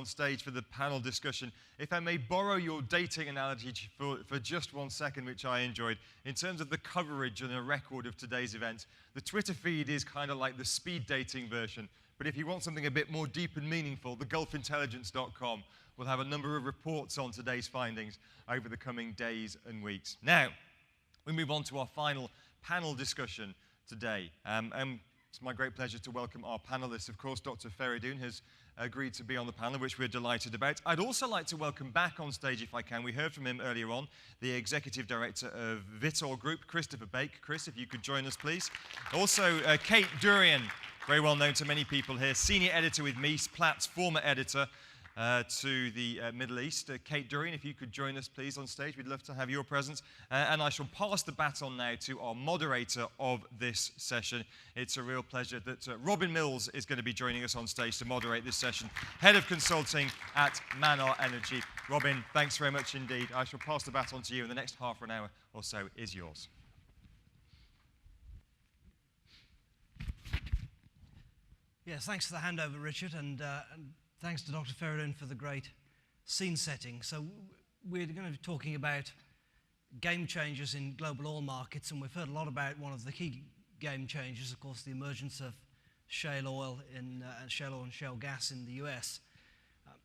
stage for the panel discussion. If I may borrow your dating analogy for just 1 second, which I enjoyed, in terms of the coverage and the record of today's event, the Twitter feed is kind of like the speed dating version. But if you want something a bit more deep and meaningful, the gulfintelligence.com will have a number of reports on today's findings over the coming days and weeks. Now, we move on to our final panel discussion today. It's my great pleasure to welcome our panelists. Of course, Dr. Fereidun has agreed to be on the panel, which we're delighted about. I'd also like to welcome back on stage, if I can, we heard from him earlier on, the Executive Director of Vitol Group, Christopher Bake. Chris, if you could join us, please. Also, Kate Dourian, very well known to many people here, Senior Editor with MEES, Platts, former editor to the Middle East. Kate Dourian, if you could join us, please, on stage. We'd love to have your presence. And I shall pass the baton now to our moderator of this session. It's a real pleasure that Robin Mills is going to be joining us on stage to moderate this session, Head of Consulting at Manaar Energy. Robin, thanks very much indeed. I shall pass the baton to you, and the next half an hour or so is yours. Yes, thanks for the handover, Richard, and thanks to Dr. Fereidun for the great scene setting. So we're going to be talking about game changers in global oil markets, and we've heard a lot about one of the key game changers, of course, the emergence of shale oil and shale gas in the US.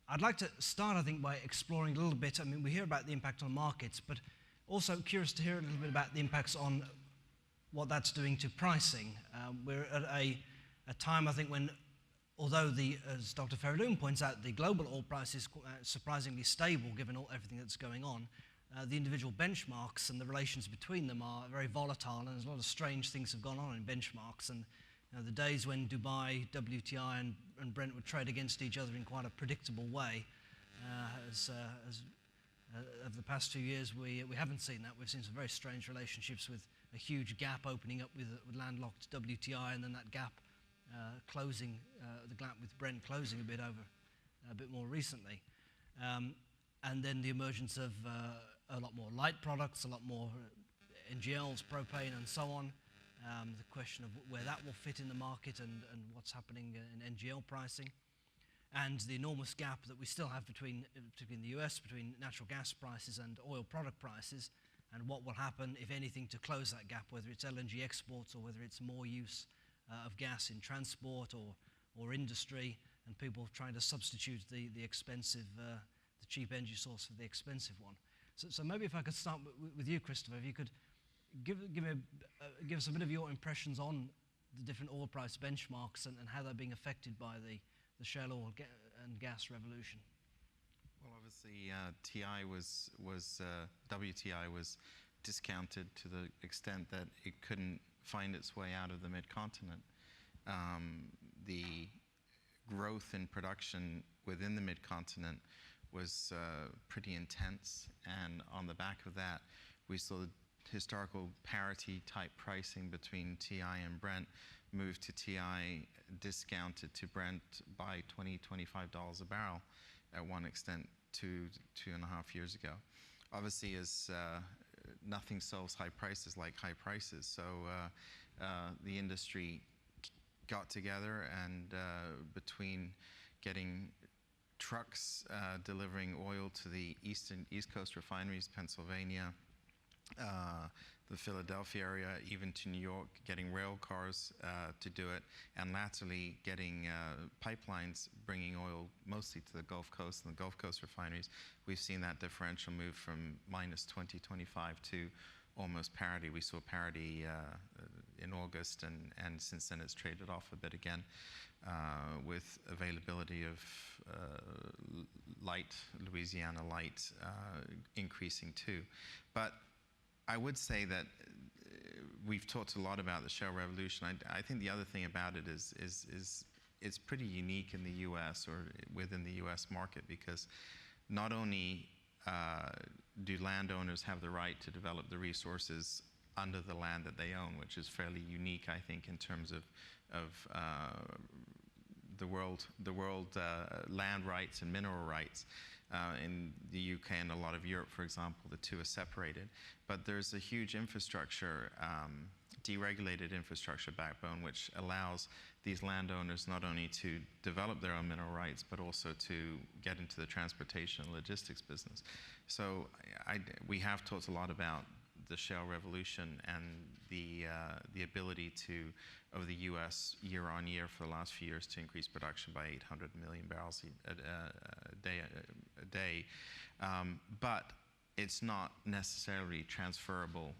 I'd like to start, I think, by exploring a little bit. I mean, we hear about the impact on markets, but also curious to hear a little bit about the impacts on what that's doing to pricing. We're at a time, I think, when, although as Dr. Fereidun points out, the global oil price is surprisingly stable given everything that's going on, the individual benchmarks and the relations between them are very volatile, and there's a lot of strange things have gone on in benchmarks. And the days when Dubai, WTI, and Brent would trade against each other in quite a predictable way, over the past 2 years, we haven't seen that. We've seen some very strange relationships with a huge gap opening up with landlocked WTI, and then that gap closing, the gap with Brent closing a bit more recently, and then the emergence of a lot more light products, a lot more NGLs, propane, and so on. The question of where that will fit in the market and what's happening in NGL pricing, and the enormous gap that we still have particularly in the US, between natural gas prices and oil product prices, and what will happen, if anything, to close that gap, whether it's LNG exports or whether it's more use of gas in transport or industry, and people trying to substitute the expensive, the cheap energy source for the expensive one. So maybe if I could start with you, Christopher, if you could give us a bit of your impressions on the different oil price benchmarks and how they're being affected by the shale oil and gas revolution. Well, obviously, WTI was discounted to the extent that it couldn't find its way out of the mid-continent. The growth in production within the mid-continent was pretty intense, and on the back of that, we saw historical parity type pricing between TI and Brent move to TI discounted to Brent by $20, $25 a barrel at one extent 2.5 years ago. Obviously, as nothing solves high prices like high prices, so the industry got together, and between getting trucks delivering oil to the East Coast refineries, Pennsylvania, the Philadelphia area, even to New York, getting rail cars to do it, and latterly getting pipelines bringing oil mostly to the Gulf Coast and the Gulf Coast refineries, we've seen that differential move from minus 20, 25 to almost parity. We saw parity in August, and since then it's traded off a bit again with availability of light, Louisiana light, increasing too. But I would say that we've talked a lot about the shale revolution. I think the other thing about it is it's pretty unique in the U.S. or within the U.S. market, because not only do landowners have the right to develop the resources under the land that they own, which is fairly unique, I think, in terms of the world land rights and mineral rights. In the UK and a lot of Europe, for example, the two are separated. But there's a huge infrastructure deregulated infrastructure backbone, which allows these landowners not only to develop their own mineral rights, but also to get into the transportation and logistics business. So we have talked a lot about the shale revolution and the ability of the U.S. year on year for the last few years to increase production by 800 million barrels a day. But it's not necessarily transferable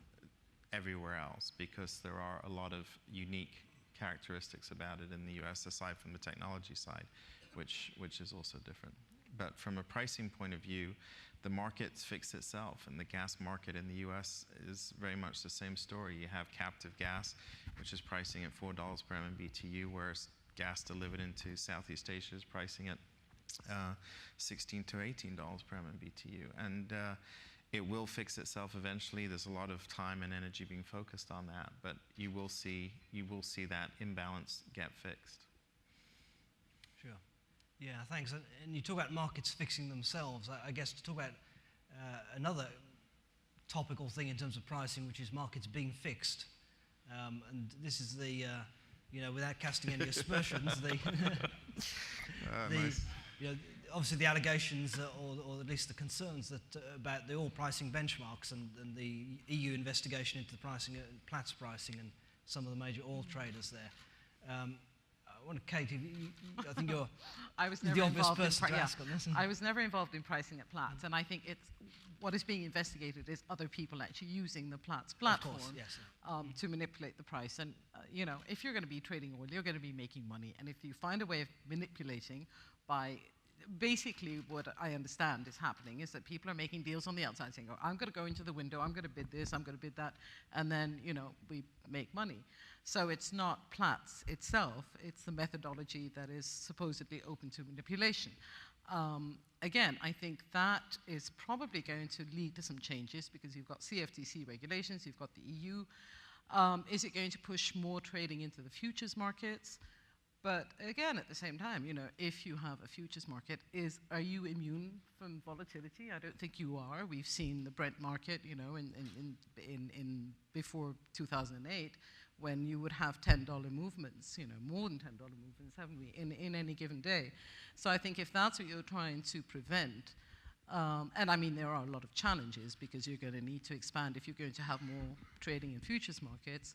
everywhere else, because there are a lot of unique characteristics about it in the U.S. aside from the technology side, which is also different. But from a pricing point of view, the market's fixed itself, and the gas market in the U.S. is very much the same story. You have captive gas, which is pricing at $4 per MMBTU, whereas gas delivered into Southeast Asia is pricing at $16 to $18 per MMBTU. And it will fix itself eventually. There's a lot of time and energy being focused on that, but you will see that imbalance get fixed. Sure. Yeah, thanks. And you talk about markets fixing themselves. I guess to talk about another topical thing in terms of pricing, which is markets being fixed. And this is the, without casting any aspersions, Nice. Obviously the allegations or at least the concerns that about the oil pricing benchmarks and the EU investigation into the pricing, Platts pricing, and some of the major oil traders there. I wonder, Kate, I think you're the obvious person to ask on this. I was never involved in pricing at Platts, and I think what is being investigated is other people actually using the Platts platform, of course, yes. To manipulate the price. And if you're going to be trading oil, you're going to be making money, and if you find a way of manipulating by basically what I understand is happening is that people are making deals on the outside saying, oh, I'm going to go into the window, I'm going to bid this, I'm going to bid that, and then, we make money. So it's not Platts itself, it's the methodology that is supposedly open to manipulation. Again, I think that is probably going to lead to some changes because you've got CFTC regulations, you've got the EU. Is it going to push more trading into the futures markets? But again, at the same time, if you have a futures market, are you immune from volatility? I don't think you are. We've seen the Brent market, in before 2008, when you would have $10 movements, more than $10 movements, haven't we, in any given day. So I think if that's what you're trying to prevent, and I mean there are a lot of challenges because you're going to need to expand if you're going to have more trading in futures markets.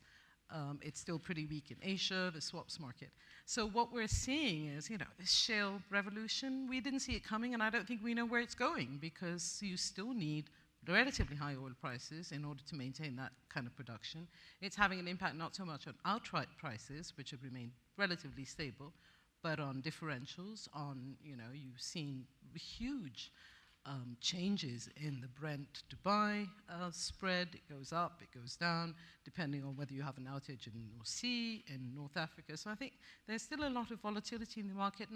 It's still pretty weak in Asia, the swaps market. So what we're seeing is, this shale revolution, we didn't see it coming, and I don't think we know where it's going because you still need relatively high oil prices in order to maintain that kind of production. It's having an impact not so much on outright prices, which have remained relatively stable, but on differentials, you've seen huge changes in the Brent-Dubai spread. It goes up, it goes down, depending on whether you have an outage in the North Sea, in North Africa. So I think there's still a lot of volatility in the market,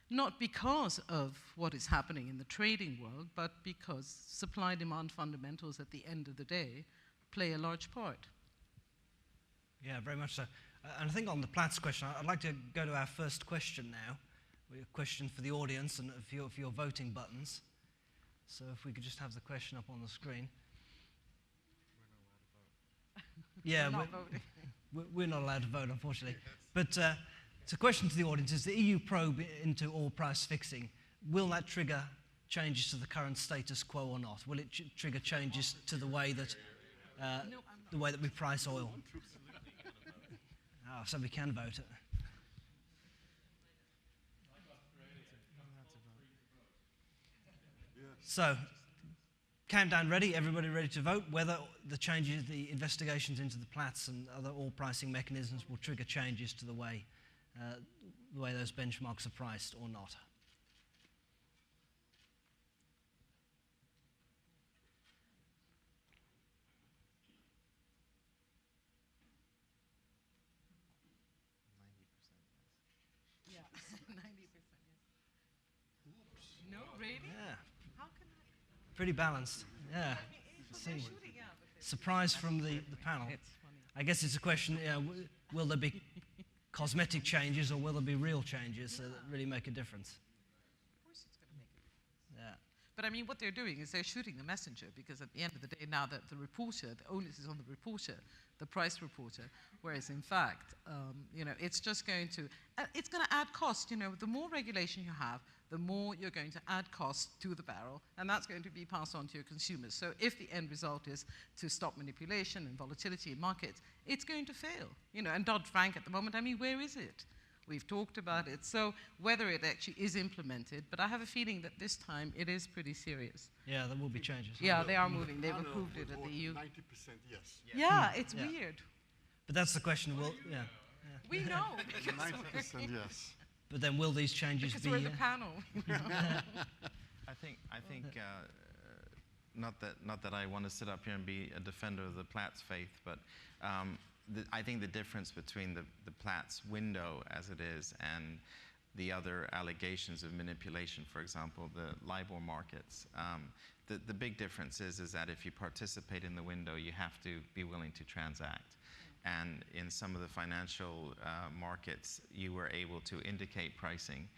not because of what is happening in the trading world, but because supply-demand fundamentals at the end of the day play a large part. Yeah, very much so. And I think on the Platts question, I'd like to go to our first question now. A question for the audience and for your voting buttons. So if we could just have the question up on the screen. We're not allowed to vote. Yeah, we're not allowed to vote, unfortunately. But it's a question to the audience. Is the EU probe into oil price fixing, will that trigger changes to the current status quo or not? Will it trigger changes to the way that we price oil? Oh, so we can vote. So, countdown ready, everybody ready to vote, whether the changes, the investigations into the Platts and other oil pricing mechanisms will trigger changes to the way those benchmarks are priced or not. Yeah, 90%, yes. No, really? Yeah, How can I? pretty balanced. Yeah. See. Surprise from the panel. It's funny. I guess it's a question, will there be cosmetic changes or will there be real changes that really make a difference? Of course it's going to make it. Yeah. But I mean, what they're doing is they're shooting the messenger, because at the end of the day, now that the reporter, the onus is on the reporter, the price reporter, whereas in fact, it's just going to, it's going to add cost. The more regulation you have, the more you're going to add cost to the barrel, and that's going to be passed on to your consumers. So if the end result is to stop manipulation and volatility in markets, it's going to fail. And Dodd-Frank at the moment, I mean, where is it? We've talked about it. So whether it actually is implemented, but I have a feeling that this time it is pretty serious. Yeah, there will be changes. Yeah, they are moving. They've approved it at the EU. 90% yes. Yeah, it's weird. But that's the question. We know. 90% yes. But then will these changes Because be... we're the panel. I think not that I want to sit up here and be a defender of the Platts faith, but I think the difference between the Platts window as it is and the other allegations of manipulation, for example, the Libor markets, the big difference is that if you participate in the window, you have to be willing to transact. And in some of the financial markets, you were able to indicate pricing,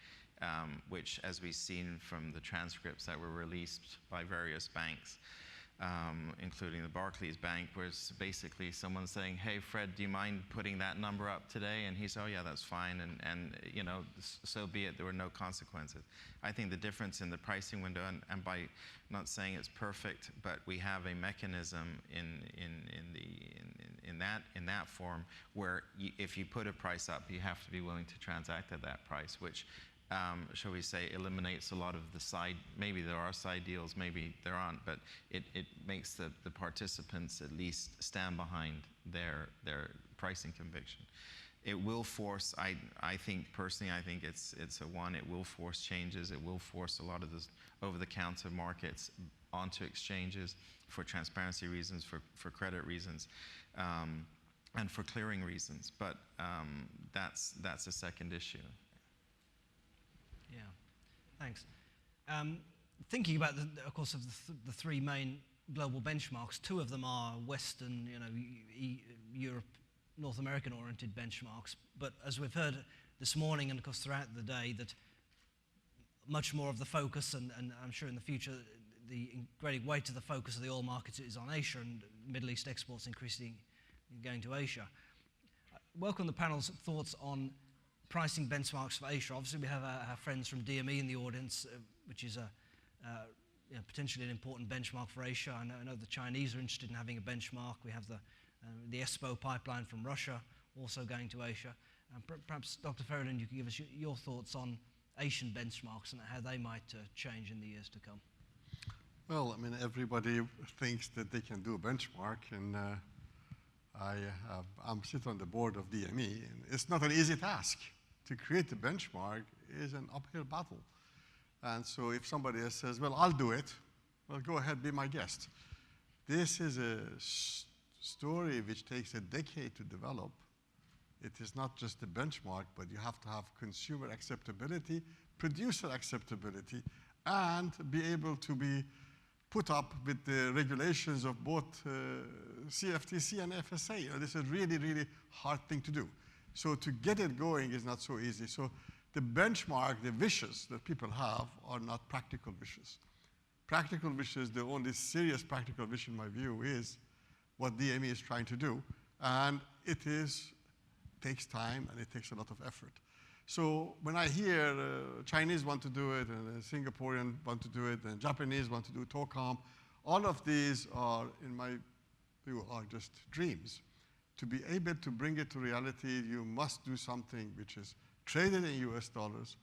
which, as we've seen from the transcripts that were released by various banks, including the Barclays Bank, was basically someone saying, hey, Fred, do you mind putting that number up today? And he said, oh, yeah, that's fine. And so be it. There were no consequences. I think the difference in the pricing window, and by not saying it's perfect, but we have a mechanism in that form where if you put a price up, you have to be willing to transact at that price, which shall we say, eliminates a lot of the side, maybe there are side deals, maybe there aren't, but it makes the participants at least stand behind their pricing conviction. It will force, I think personally, I think it's it will force changes, it will force a lot of this over-the-counter markets onto exchanges for transparency reasons, for credit reasons, and for clearing reasons, but that's a second issue. Yeah, thanks. Thinking about, of course, of the three main global benchmarks, two of them are Western, Europe, North American-oriented benchmarks. But as we've heard this morning, and of course throughout the day, that much more of the focus, and I'm sure in the future, the greater weight of the focus of the oil markets is on Asia, and Middle East exports increasingly going to Asia. Welcome the panel's thoughts on pricing benchmarks for Asia. Obviously, we have our friends from DME in the audience, which is potentially an important benchmark for Asia. I know the Chinese are interested in having a benchmark. We have the ESPO pipeline from Russia also going to Asia. Perhaps, Dr. Fereidun, you could give us your thoughts on Asian benchmarks and how they might change in the years to come. Well, I mean, everybody thinks that they can do a benchmark, and I'm sitting on the board of DME, and it's not an easy task. To create a benchmark is an uphill battle. And so if somebody else says, well, I'll do it, well, go ahead, be my guest. This is a story which takes a decade to develop. It is not just a benchmark, but you have to have consumer acceptability, producer acceptability, and be able to be put up with the regulations of both CFTC and FSA. This is a really, really hard thing to do. So to get it going is not so easy. So the benchmark, the wishes that people have are not practical wishes. Practical wishes, the only serious practical wish in my view is what DME is trying to do. And it takes time and it takes a lot of effort. So when I hear Chinese want to do it, and Singaporean want to do it, and Japanese want to do TOCOM, all of these are, in my view, are just dreams. To be able to bring it to reality, you must do something which is traded in US dollars,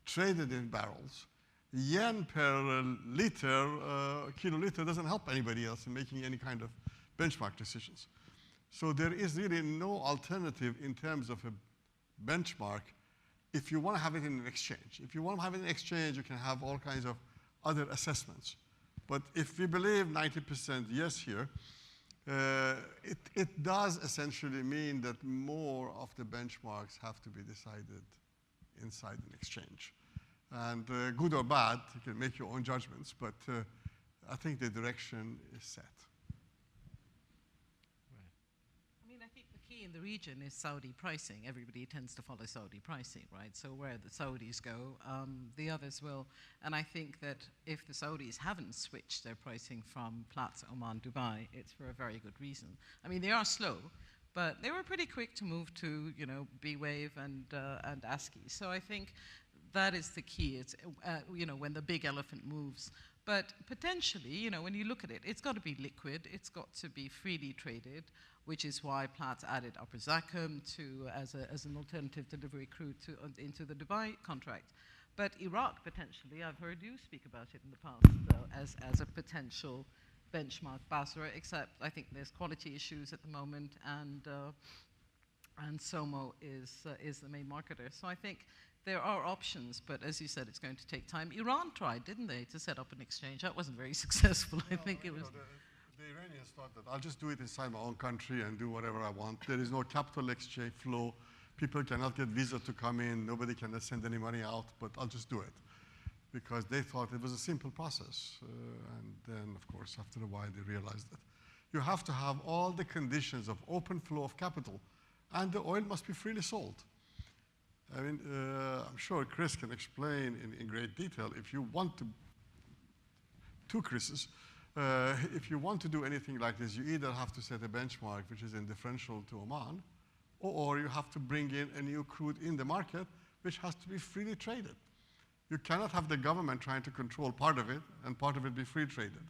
traded in barrels. Yen per liter, kiloliter doesn't help anybody else in making any kind of benchmark decisions. So there is really no alternative in terms of a benchmark if you want to have it in an exchange. If you want to have it in an exchange, you can have all kinds of other assessments. But if we believe 90% yes here, it does essentially mean that more of the benchmarks have to be decided inside an exchange. And good or bad, you can make your own judgments, but I think the direction is set. I mean, I think the key key in the region is Saudi pricing. Everybody tends to follow Saudi pricing, right? So where the Saudis go, the others will. And I think that if the Saudis haven't switched their pricing from Platts, Oman, Dubai, it's for a very good reason. I mean, they are slow, but they were pretty quick to move to, you know, B-Wave and ASCII. So I think that is the key. It's, you know, when the big elephant moves. But potentially, you know, when you look at it, it's got to be liquid. It's got to be freely traded, which is why Platts added Upper Zakum to as an alternative delivery crude into the Dubai contract. But Iraq potentially, I've heard you speak about it in the past as a potential benchmark Basra. Except I think there's quality issues at the moment, and SOMO is the main marketer. So I think there are options, but as you said, it's going to take time. Iran tried, didn't they, to set up an exchange? That wasn't very successful. I think it was. The Iranians thought that I'll just do it inside my own country and do whatever I want. There is no capital exchange flow. People cannot get visa to come in. Nobody can send any money out, but I'll just do it. Because they thought it was a simple process. And then, of course, after a while, they realized that you have to have all the conditions of open flow of capital, and the oil must be freely sold. I mean, I'm sure Chris can explain in great detail. If you want to, two Chris's, if you want to do anything like this, you either have to set a benchmark which is indifferential to Oman, or you have to bring in a new crude in the market which has to be freely traded. You cannot have the government trying to control part of it and part of it be free traded.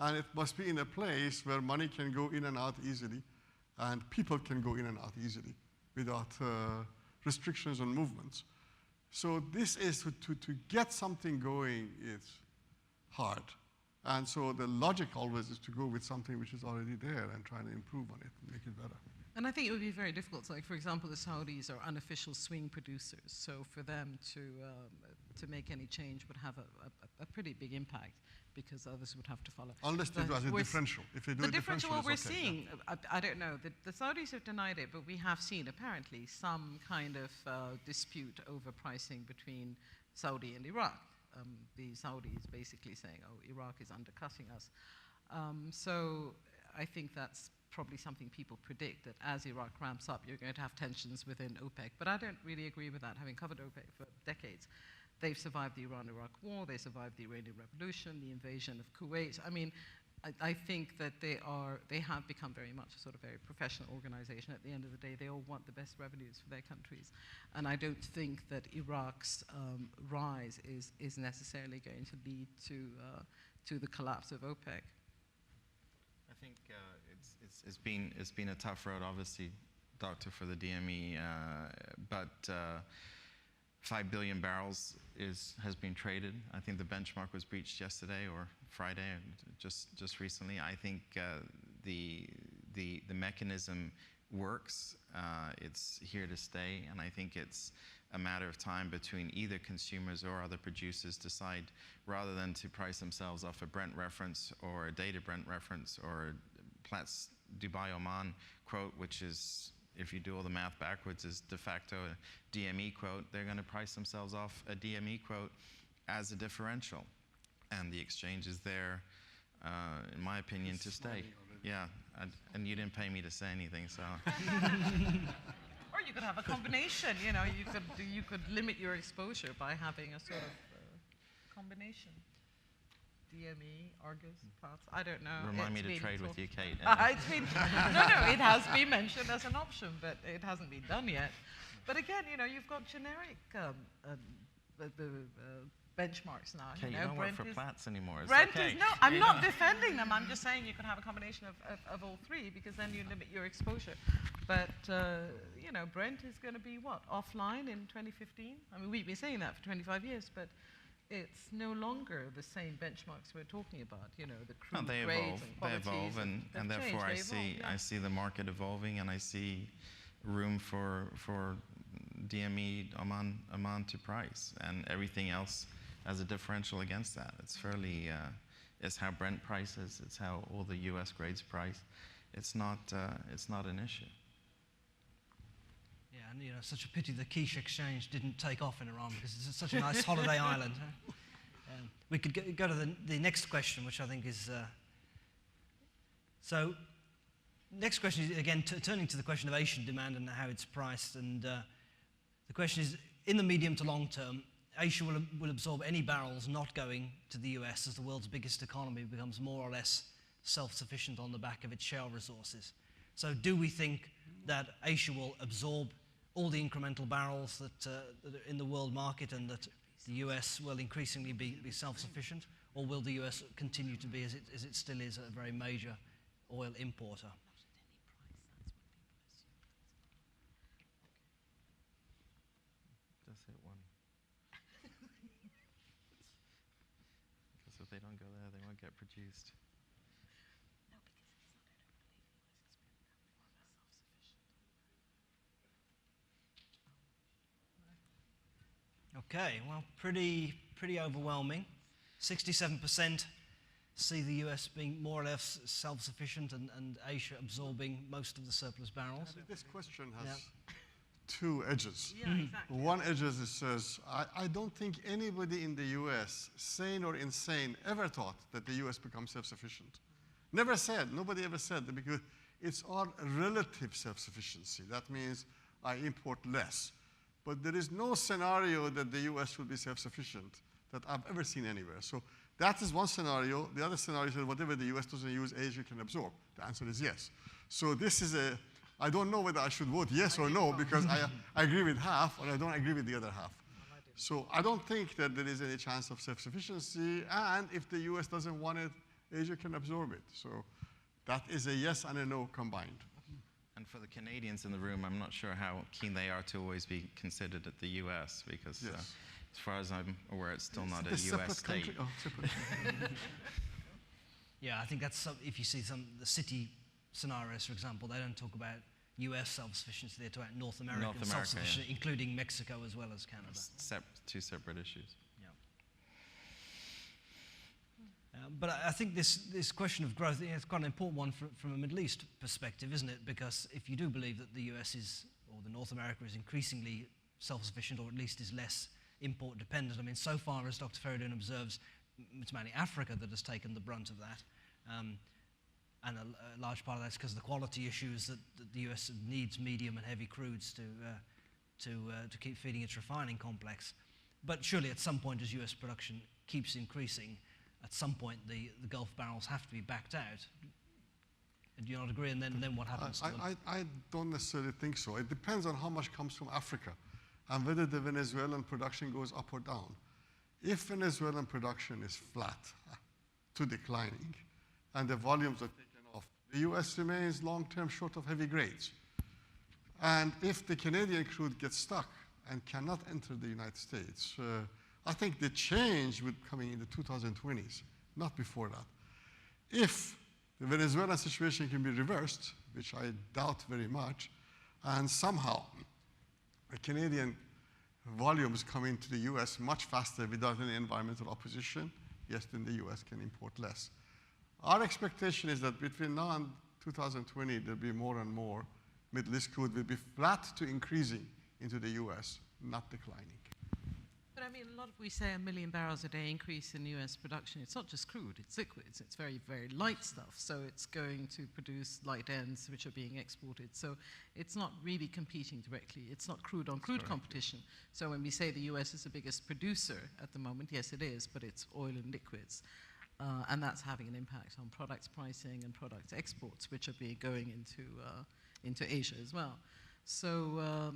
And it must be in a place where money can go in and out easily and people can go in and out easily without restrictions on movements. So this is to get something going is hard. And so the logic always is to go with something which is already there and try to improve on it and make it better. And I think it would be very difficult. So like, for example, the Saudis are unofficial swing producers. So for them to make any change would have a pretty big impact because others would have to follow. Unless they do as a differential. If they do a differential, what we're okay, seeing, yeah. I don't know, the Saudis have denied it, but we have seen apparently some kind of dispute over pricing between Saudi and Iraq. The Saudis basically saying, oh, Iraq is undercutting us. So I think that's probably something people predict, that as Iraq ramps up, you're going to have tensions within OPEC. But I don't really agree with that, having covered OPEC for decades. They've survived the Iran-Iraq war, they survived the Iranian Revolution, the invasion of Kuwait. I mean, I think that they have become very much a sort of very professional organization. At the end of the day, they all want the best revenues for their countries. And I don't think that Iraq's rise is necessarily going to lead to the collapse of OPEC. I think it's been a tough road, obviously, Doctor, for the DME, but 5 billion barrels has been traded. I think the benchmark was breached yesterday or Friday, just recently. I think the mechanism works. It's here to stay, and I think it's a matter of time between either consumers or other producers decide, rather than to price themselves off a Brent reference or a data Brent reference or a Platts Dubai Oman quote, which is, if you do all the math backwards, is de facto a DME quote. They're going to price themselves off a DME quote as a differential. And the exchange is there, in my opinion, to stay. Yeah, and you didn't pay me to say anything, so. Or you could have a combination, you know, you could limit your exposure by having a sort of combination. DME, Argus, Platts, I don't know. Remind me to trade with you, Kate. No, it has been mentioned as an option, but it hasn't been done yet. But again, you know, you've got generic benchmarks now. Okay, you don't work for Platts anymore. Brent is, no, I'm not defending them. I'm just saying you could have a combination of all three, because then you limit your exposure. But, you know, Brent is going to be, what, offline in 2015? I mean, we've been saying that for 25 years, but it's no longer the same benchmarks we're talking about, you know, the crude grades and qualities. They evolve, and therefore I see the market evolving, and I see room for DME Oman to price, and everything else as a differential against that. It's fairly, it's how Brent prices, it's how all the US grades price. It's not an issue. Yeah, and you know, such a pity the quiche exchange didn't take off in Iran, because it's such a nice holiday island. Huh? We could go to the next question, which I think is, so Next question is, again, turning to the question of Asian demand and how it's priced. And the question is, in the medium to long term, Asia will absorb any barrels not going to the US as the world's biggest economy becomes more or less self-sufficient on the back of its shale resources. So do we think that Asia will absorb all the incremental barrels that are in the world market and that the US will increasingly be self-sufficient? Or will the US continue to be, as it still is, a very major oil importer? Just hit one. Because if they don't go there, they won't get produced. Okay, well, pretty overwhelming. 67% see the US being more or less self-sufficient and Asia absorbing most of the surplus barrels. This question has two edges. Yeah, exactly. One edge is it says, I don't think anybody in the US, sane or insane, ever thought that the US becomes self-sufficient. Never said, nobody ever said that, because it's all relative self-sufficiency. That means I import less. But there is no scenario that the US will be self-sufficient that I've ever seen anywhere. So that is one scenario. The other scenario is that whatever the US doesn't use, Asia can absorb. The answer is yes. So this is I don't know whether I should vote yes or no, because I agree with half or I don't agree with the other half. So I don't think that there is any chance of self-sufficiency, and if the US doesn't want it, Asia can absorb it. So that is a yes and a no combined. And for the Canadians in the room, I'm not sure how keen they are to always be considered at the US, because as far as I'm aware, it's still not a US state. Country? Oh, separate. Yeah, I think that's if you see the city scenarios, for example, they don't talk about US self-sufficiency, they talk about North American self-sufficiency, including Mexico as well as Canada. Two separate issues. But I think this question of growth is quite an important one from a Middle East perspective, isn't it? Because if you do believe that the US is, or the North America is increasingly self-sufficient, or at least is less import dependent, I mean, so far, as Dr. Fereidun observes, it's mainly Africa that has taken the brunt of that. And a large part of that's because of the quality issues that the US needs medium and heavy crudes to keep feeding its refining complex. But surely at some point, as US production keeps increasing, at some point the Gulf barrels have to be backed out. Do you not agree? And then what happens to them? I don't necessarily think so. It depends on how much comes from Africa and whether the Venezuelan production goes up or down. If Venezuelan production is flat to declining and the volumes are taken off, the US remains long-term short of heavy grades. And if the Canadian crude gets stuck and cannot enter the United States, I think the change would come in the 2020s, not before that. If the Venezuelan situation can be reversed, which I doubt very much, and somehow the Canadian volumes come into the US much faster without any environmental opposition, yes, then the US can import less. Our expectation is that between now and 2020, there'll be more and more Middle East crude will be flat to increasing into the US, not declining. But I mean, we say 1 million barrels a day increase in US production. It's not just crude, it's liquids. It's very, very light stuff. So it's going to produce light ends which are being exported. So it's not really competing directly. It's not crude on crude competition. So when we say the US is the biggest producer at the moment, yes, it is, but it's oil and liquids. And that's having an impact on products pricing and product exports, which are going into Asia as well. So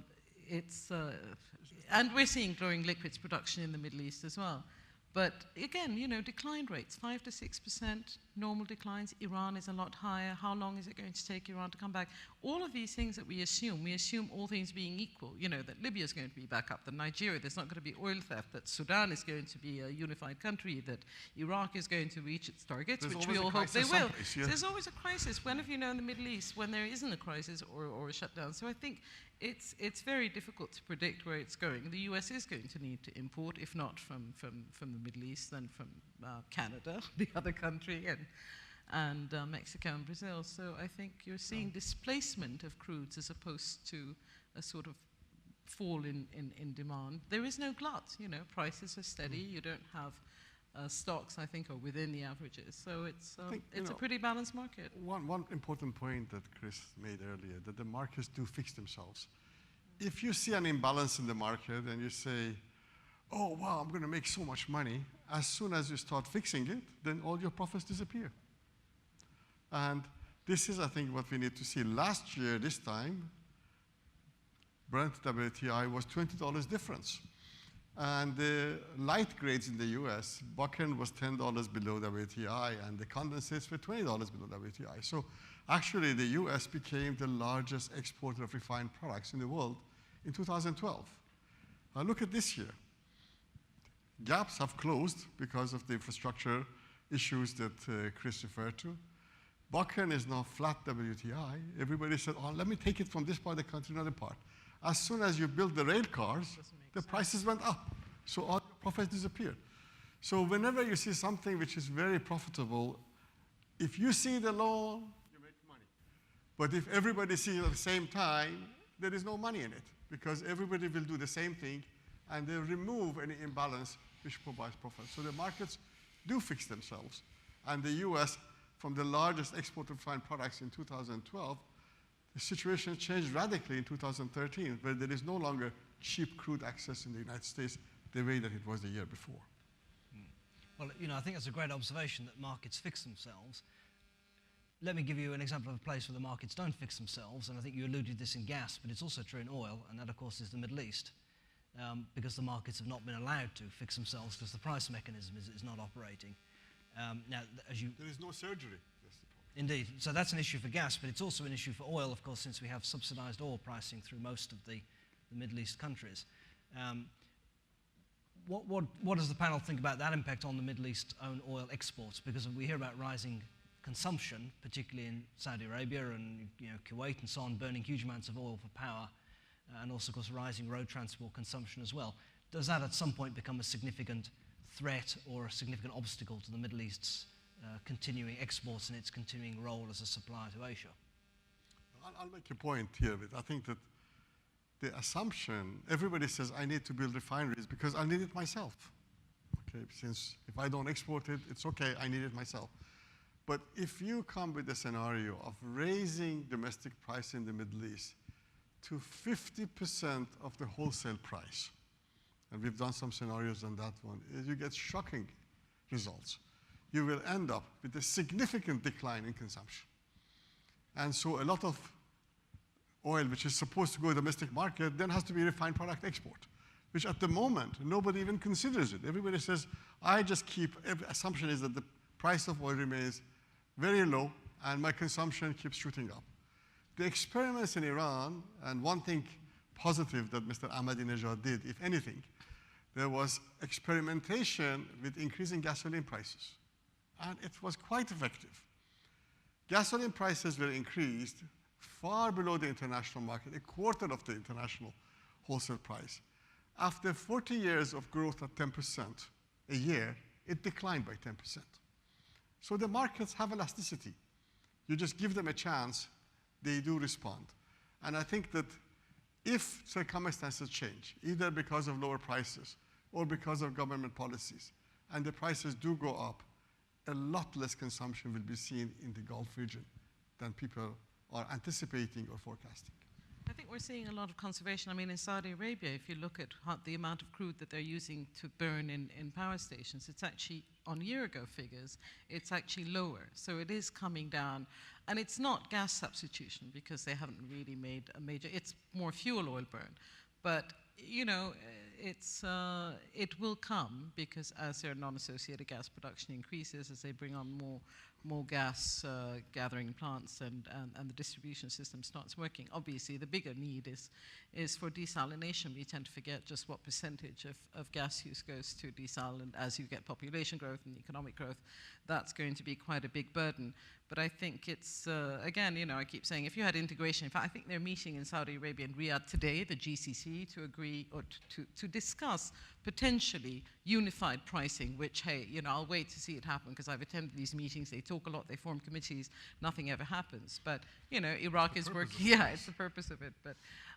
and we're seeing growing liquids production in the Middle East as well. But again, decline rates, 5 to 6%, normal declines. Iran is a lot higher. How long is it going to take Iran to come back? All of these things that we assume all things being equal, that Libya is going to be back up, that Nigeria, there's not going to be oil theft, that Sudan is going to be a unified country, that Iraq is going to reach its targets, which we all hope they will. There's always a crisis. When have you known in the Middle East when there isn't a crisis or a shutdown? So I think it's very difficult to predict where it's going. The US is going to need to import, if not from the Middle East, then from Canada, the other country, and Mexico and Brazil. So I think you're seeing displacement of crudes as opposed to a sort of fall in demand. There is no glut, prices are steady. You don't have stocks, I think, are within the averages. So it's it's a pretty balanced market. One important point that Chris made earlier, that the markets do fix themselves. If you see an imbalance in the market and you say, oh, wow, I'm going to make so much money, as soon as you start fixing it, then all your profits disappear. And this is, I think, what we need to see. Last year, this time, Brent WTI was $20 difference. And the light grades in the US, Bakken was $10 below WTI, and the condensates were $20 below WTI. So actually, the US became the largest exporter of refined products in the world in 2012. Now look at this year. Gaps have closed because of the infrastructure issues that Chris referred to. Bakken is now flat WTI. Everybody said, oh, let me take it from this part of the country to another part. As soon as you build the rail cars, the prices went up. So all your profits disappeared. So whenever you see something which is very profitable, if you see it alone, you make money. But if everybody sees it at the same time, there is no money in it, because everybody will do the same thing, and they remove any imbalance which provides profit. So the markets do fix themselves. And the US, from the largest exporter of refined products in 2012, the situation changed radically in 2013, where there is no longer cheap crude access in the United States the way that it was the year before. Well, I think that's a great observation that markets fix themselves. Let me give you an example of a place where the markets don't fix themselves, and I think you alluded to this in gas, but it's also true in oil, and that, of course, is the Middle East, because the markets have not been allowed to fix themselves because the price mechanism is not operating. Now, there is no surgery. Indeed. So that's an issue for gas, but it's also an issue for oil, of course, since we have subsidized oil pricing through most of the Middle East countries. What does the panel think about that impact on the Middle East own oil exports? Because we hear about rising consumption, particularly in Saudi Arabia and Kuwait and so on, burning huge amounts of oil for power, and also, of course, rising road transport consumption as well. Does that at some point become a significant threat or a significant obstacle to the Middle East's continuing exports and its continuing role as a supplier to Asia? I'll make a point here. I think that the assumption, everybody says, I need to build refineries because I need it myself. Okay, since if I don't export it, it's okay, I need it myself. But if you come with a scenario of raising domestic price in the Middle East to 50% of the wholesale price, and we've done some scenarios on that one, you get shocking results. You will end up with a significant decline in consumption. And so a lot of oil, which is supposed to go to the domestic market, then has to be refined product export, which at the moment, nobody even considers it. Everybody says, every assumption is that the price of oil remains very low and my consumption keeps shooting up. The experiments in Iran, and one thing positive that Mr. Ahmadinejad did, if anything, there was experimentation with increasing gasoline prices. And it was quite effective. Gasoline prices were increased far below the international market, a quarter of the international wholesale price. After 40 years of growth at 10% a year, it declined by 10%. So the markets have elasticity. You just give them a chance, they do respond. And I think that if circumstances change, either because of lower prices or because of government policies, and the prices do go up, a lot less consumption will be seen in the Gulf region than people are anticipating or forecasting. I think we're seeing a lot of conservation. I mean, in Saudi Arabia, if you look at the amount of crude that they're using to burn in power stations, it's actually, on year-ago figures, it's actually lower. So it is coming down. And it's not gas substitution because they haven't really made a major, it's more fuel oil burn. But, it will come because as their non-associated gas production increases, as they bring on more gas gathering plants and the distribution system starts working. Obviously, the bigger need is for desalination. We tend to forget just what percentage of gas use goes to desal, and as you get population growth and economic growth, that's going to be quite a big burden. But I think it's, again, I keep saying, if you had integration, in fact, I think they're meeting in Saudi Arabia and Riyadh today, the GCC, to agree or to discuss potentially unified pricing, which, hey, I'll wait to see it happen because I've attended these meetings. They talk talk a lot, they form committees, nothing ever happens. But, you know, Iraq is working, yeah, it's the purpose of it. But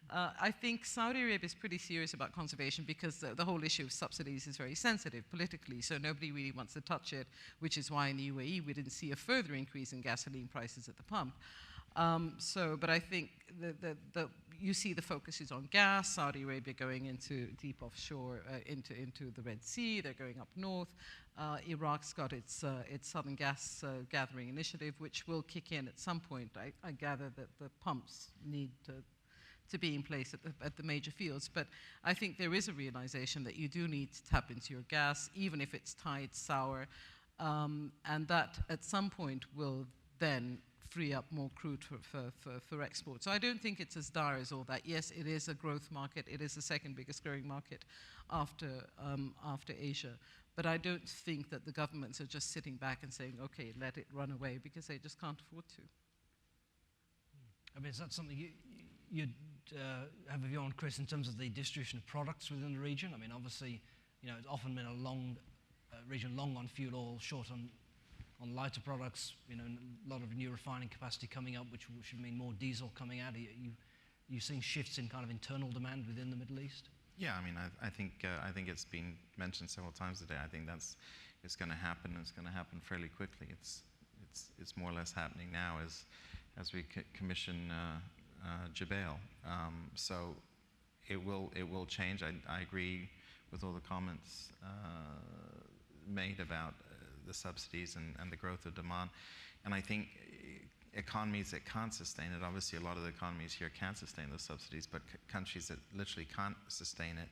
I think Saudi Arabia is pretty serious about conservation because the whole issue of subsidies is very sensitive politically, so nobody really wants to touch it, which is why in the UAE we didn't see a further increase in gasoline prices at the pump. But I think you see the focus is on gas, Saudi Arabia going into deep offshore, into the Red Sea, they're going up north. Iraq's got its southern gas gathering initiative, which will kick in at some point. I gather that the pumps need to be in place at the major fields. But I think there is a realization that you do need to tap into your gas, even if it's tight, sour, and that at some point will then free up more crude for export. So I don't think it's as dire as all that. Yes, it is a growth market. It is the second biggest growing market after Asia. But I don't think that the governments are just sitting back and saying, okay, let it run away, because they just can't afford to. I mean, is that something you'd have a view on, Chris, in terms of the distribution of products within the region? I mean, obviously, you know, it's often been a region long on fuel oil, short on lighter products, you know, a lot of new refining capacity coming up, which should mean more diesel coming out. You've seen shifts in kind of internal demand within the Middle East? Yeah, I mean, I think it's been mentioned several times today. I think it's going to happen. It's going to happen fairly quickly. It's more or less happening now as we commission Jubail. So it will change. I agree with all the comments made about the subsidies and the growth of demand. And I think economies that can't sustain it, obviously a lot of the economies here can't sustain those subsidies, but countries that literally can't sustain it,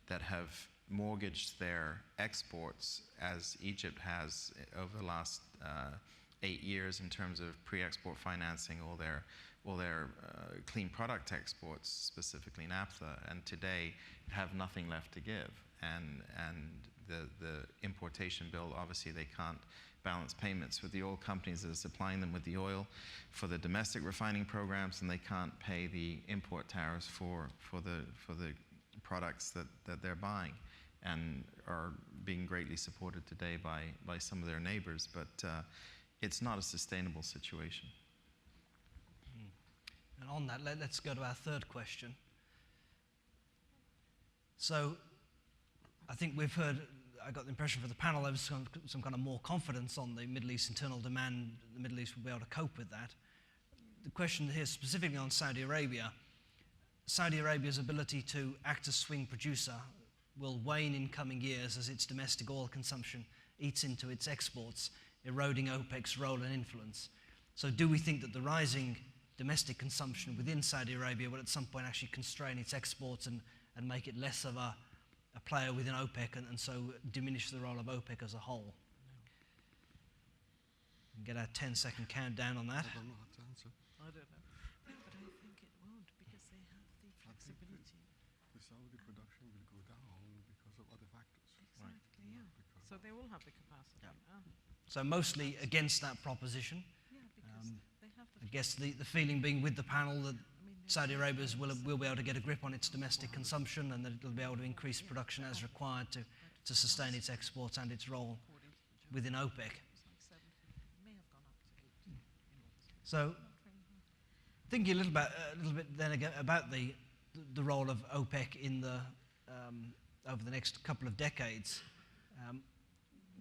that have mortgaged their exports, as Egypt has over the last 8 years in terms of pre-export financing, all their clean product exports, specifically naphtha, and today have nothing left to give. And the importation bill, obviously they can't balance payments with the oil companies that are supplying them with the oil for the domestic refining programs, and they can't pay the import tariffs for the products that they're buying, and are being greatly supported today by some of their neighbors. But it's not a sustainable situation. And on that, let's go to our third question. So I think we've heard, I got the impression for the panel there was some kind of more confidence on the Middle East internal demand. The Middle East will be able to cope with that. The question here specifically on Saudi Arabia, Saudi Arabia's ability to act as swing producer will wane in coming years as its domestic oil consumption eats into its exports, eroding OPEC's role and influence. So do we think that the rising domestic consumption within Saudi Arabia will at some point actually constrain its exports and make it less of a player within OPEC and so diminish the role of OPEC as a whole? Get our 10-second countdown on that. I don't know how to answer. I don't know. No, but I think it won't, because they have the flexibility. The Saudi production will go down because of other factors. Exactly, yeah. So they will have the capacity. Yeah. So mostly against that proposition. Yeah, because they have the I guess the feeling being with the panel that Saudi Arabia will be able to get a grip on its domestic consumption, and that it'll be able to increase production as required to sustain its exports and its role within OPEC. So, thinking a little bit then again about the role of OPEC in the over the next couple of decades,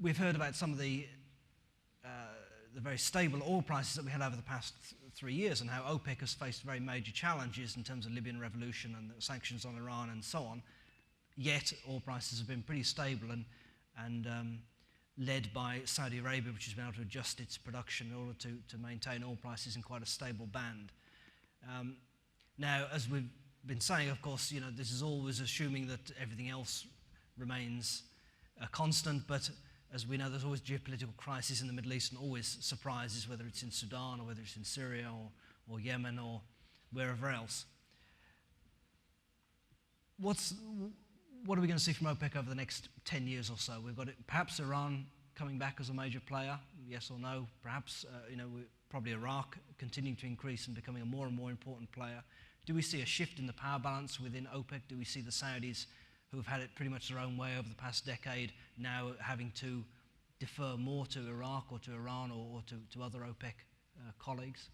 we've heard about some of the very stable oil prices that we had over the past 3 years, and how OPEC has faced very major challenges in terms of Libyan revolution and the sanctions on Iran and so on. Yet oil prices have been pretty stable and led by Saudi Arabia, which has been able to adjust its production in order to maintain oil prices in quite a stable band. Now, as we've been saying, of course, you know, this is always assuming that everything else remains constant, but as we know, there's always geopolitical crises in the Middle East and always surprises, whether it's in Sudan or whether it's in Syria or Yemen or wherever else. What are we going to see from OPEC over the next 10 years or so? We've got perhaps Iran coming back as a major player, yes or no? Perhaps, probably Iraq continuing to increase and becoming a more and more important player. Do we see a shift in the power balance within OPEC? Do we see the Saudis, who have had it pretty much their own way over the past decade, now having to defer more to Iraq or to Iran or to other OPEC colleagues?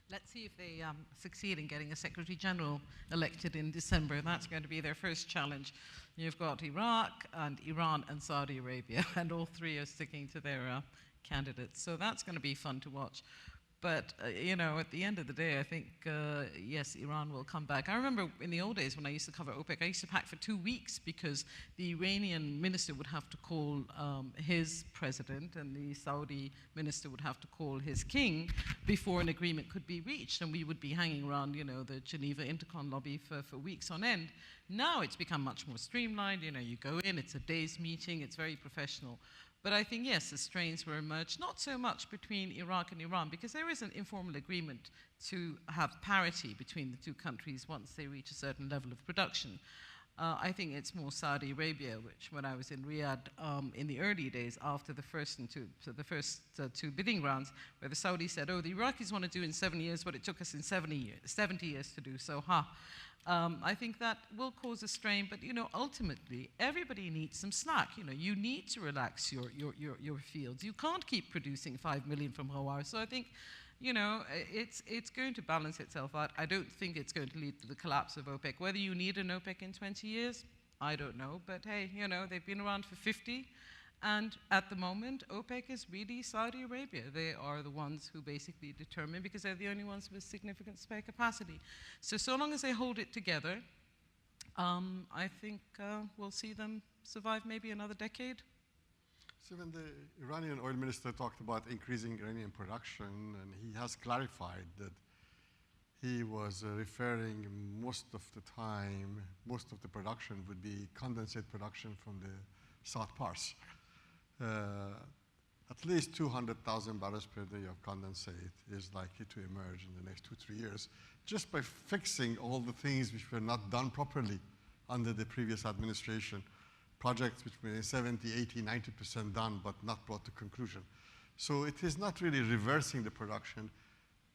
Let's see if they succeed in getting a Secretary General elected in December. That's going to be their first challenge. You've got Iraq and Iran and Saudi Arabia, and all three are sticking to their candidates. So that's going to be fun to watch. But, at the end of the day, I think, yes, Iran will come back. I remember in the old days when I used to cover OPEC, I used to pack for 2 weeks because the Iranian minister would have to call his president and the Saudi minister would have to call his king before an agreement could be reached. And we would be hanging around, the Geneva Intercon lobby for weeks on end. Now it's become much more streamlined. You go in, it's a day's meeting, it's very professional. But I think, yes, the strains will emerge, not so much between Iraq and Iran, because there is an informal agreement to have parity between the two countries once they reach a certain level of production. I think it's more Saudi Arabia, which when I was in Riyadh in the early days after the first two bidding rounds, where the Saudis said, oh, the Iraqis want to do in 7 years what it took us in 70 years to do, so I think that will cause a strain, but ultimately everybody needs some slack. You need to relax your fields. You can't keep producing 5 million from Hawar. So I think, it's going to balance itself out. I don't think it's going to lead to the collapse of OPEC. Whether you need an OPEC in 20 years, I don't know. But hey, they've been around for 50. And at the moment, OPEC is really Saudi Arabia. They are the ones who basically determine, because they're the only ones with significant spare capacity. So long as they hold it together, I think we'll see them survive maybe another decade. So when the Iranian oil minister talked about increasing Iranian production, and he has clarified that he was referring most of the production would be condensate production from the South Pars. At least 200,000 barrels per day of condensate is likely to emerge in the next 2-3 years, just by fixing all the things which were not done properly under the previous administration. Projects which were 70, 80, 90% done, but not brought to conclusion. So it is not really reversing the production.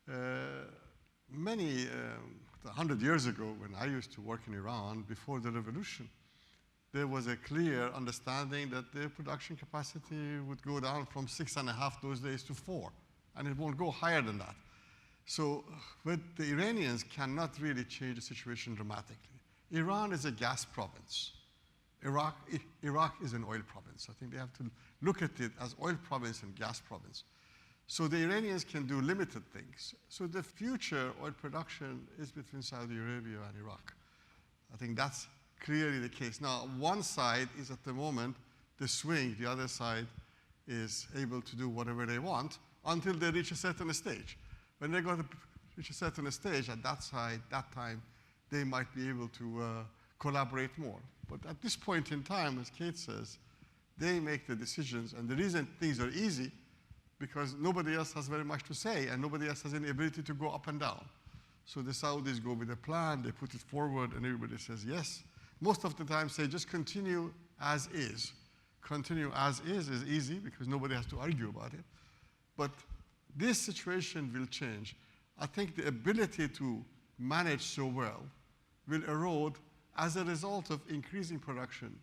100 years ago, when I used to work in Iran, before the revolution, there was a clear understanding that their production capacity would go down from 6.5 those days to 4, and it won't go higher than that. So, but the Iranians cannot really change the situation dramatically. Iran is a gas province. Iraq is an oil province. I think they have to look at it as oil province and gas province. So the Iranians can do limited things. So the future oil production is between Saudi Arabia and Iraq. I think that's clearly the case. Now, one side is at the moment the swing, the other side is able to do whatever they want until they reach a certain stage. When they're going to reach a certain stage, at that time, they might be able to collaborate more. But at this point in time, as Kate says, they make the decisions, and the reason things are easy, because nobody else has very much to say, and nobody else has any ability to go up and down. So the Saudis go with a plan, they put it forward, and everybody says yes. Most of the time say just continue as is. Continue as is easy because nobody has to argue about it. But this situation will change. I think the ability to manage so well will erode as a result of increasing production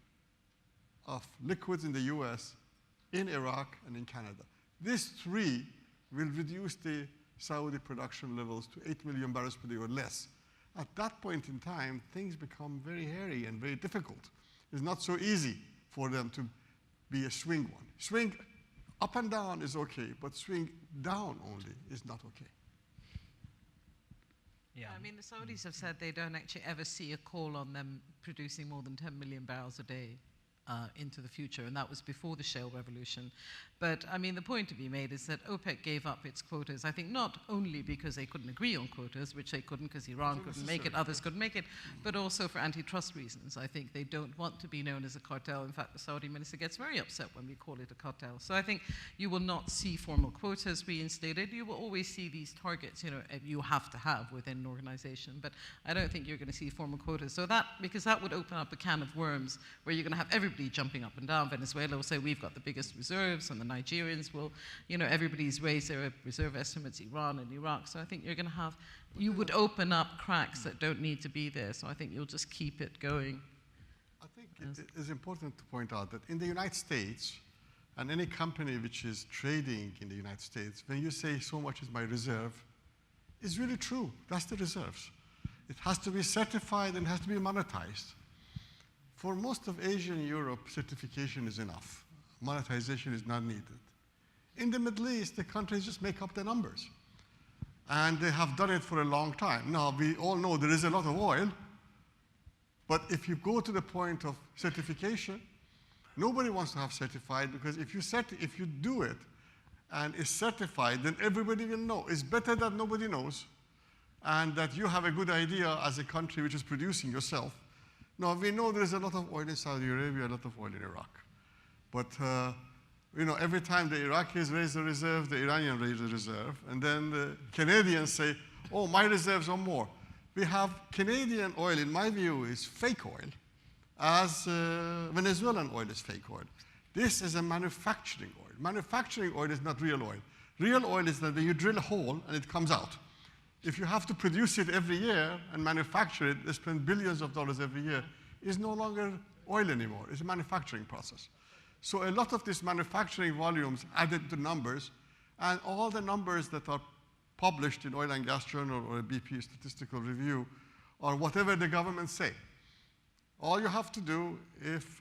of liquids in the US, in Iraq, and in Canada. These three will reduce the Saudi production levels to 8 million barrels per day or less. At that point in time, things become very hairy and very difficult. It's not so easy for them to be a swing one. Swing up and down is okay, but swing down only is not okay. Yeah. I mean, the Saudis have said they don't actually ever see a call on them producing more than 10 million barrels a day into the future, and that was before the shale revolution. But I mean, the point to be made is that OPEC gave up its quotas, I think not only because they couldn't agree on quotas, which they couldn't because Iran couldn't make it, others couldn't make it, but also for antitrust reasons. I think they don't want to be known as a cartel. In fact, the Saudi minister gets very upset when we call it a cartel. So I think you will not see formal quotas reinstated. You will always see these targets, you have to have within an organization, but I don't think you're going to see formal quotas. So because that would open up a can of worms where you're going to have everybody jumping up and down. Venezuela will say we've got the biggest reserves, and the Nigerians will, everybody's raised their reserve estimates, Iran and Iraq. So I think you're going to have, you would open up cracks that don't need to be there. So I think you'll just keep it going. I think it is important to point out that in the United States, And any company which is trading in the United States, when you say so much is my reserve, it's really true. That's the reserves. It has to be certified and has to be monetized. For most of Asia and Europe, certification is enough. Monetization is not needed. In the Middle East, the countries just make up the numbers. And they have done it for a long time. Now, we all know there is a lot of oil, but if you go to the point of certification, nobody wants to have certified, because if you do it and it's certified, then everybody will know. It's better that nobody knows and that you have a good idea as a country which is producing yourself. Now, we know there is a lot of oil in Saudi Arabia, a lot of oil in Iraq. But every time the Iraqis raise the reserve, the Iranians raise the reserve, and then the Canadians say, oh, my reserves are more. We have Canadian oil, in my view, is fake oil, as Venezuelan oil is fake oil. This is a manufacturing oil. Manufacturing oil is not real oil. Real oil is that you drill a hole and it comes out. If you have to produce it every year and manufacture it, they spend billions of dollars every year, it's no longer oil anymore. It's a manufacturing process. So a lot of these manufacturing volumes added to numbers, and all the numbers that are published in Oil and Gas Journal or a BP statistical review are whatever the government say. All you have to do, if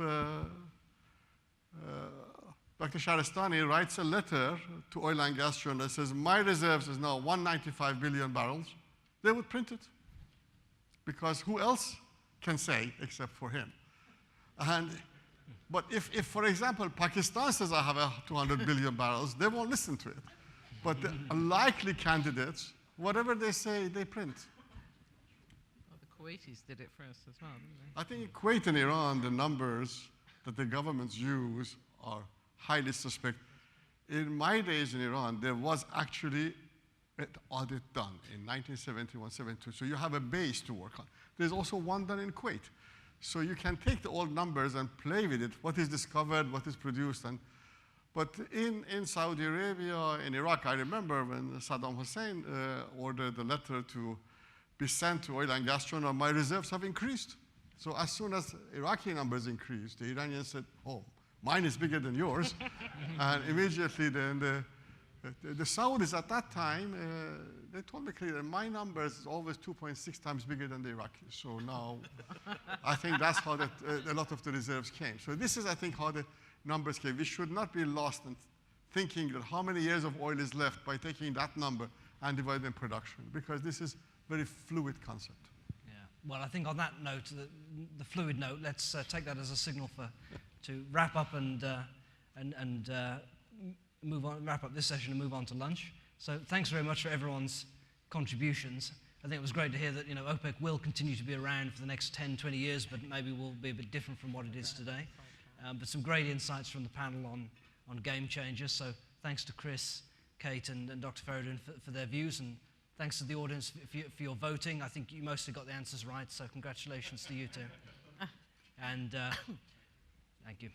Dr. Shahrastani writes a letter to Oil and Gas Journal that says, my reserves is now 195 billion barrels, they would print it. Because who else can say except for him? But if, for example, Pakistan says I have 200 billion barrels, they won't listen to it. But the likely candidates, whatever they say, they print. Well, the Kuwaitis did it first as well, didn't they? I think in Kuwait and Iran, the numbers that the governments use are highly suspect. In my days in Iran, there was actually an audit done in 1971, 72. So you have a base to work on. There's also one done in Kuwait. So you can take the old numbers and play with it, what is discovered, what is produced. But in Saudi Arabia, in Iraq, I remember when Saddam Hussein ordered the letter to be sent to Oil and Gas Journal, my reserves have increased. So as soon as Iraqi numbers increased, the Iranians said, oh, mine is bigger than yours. And immediately then the Saudis at that time, they told me clearly, my numbers is always 2.6 times bigger than the Iraqis. So now I think that's how a lot of the reserves came. So this is, I think, how the numbers came. We should not be lost in thinking that how many years of oil is left by taking that number and dividing production, because this is a very fluid concept. Yeah. Well, I think on that note, the fluid note, let's take that as a signal to wrap up and move on, wrap up this session and move on to lunch. So thanks very much for everyone's contributions. I think it was great to hear that OPEC will continue to be around for the next 10, 20 years, but maybe will be a bit different from what it is today. But some great insights from the panel on game changers. So thanks to Chris, Kate, and Dr. Fereidun for their views, and thanks to the audience for your voting. I think you mostly got the answers right, so congratulations to you too. And thank you.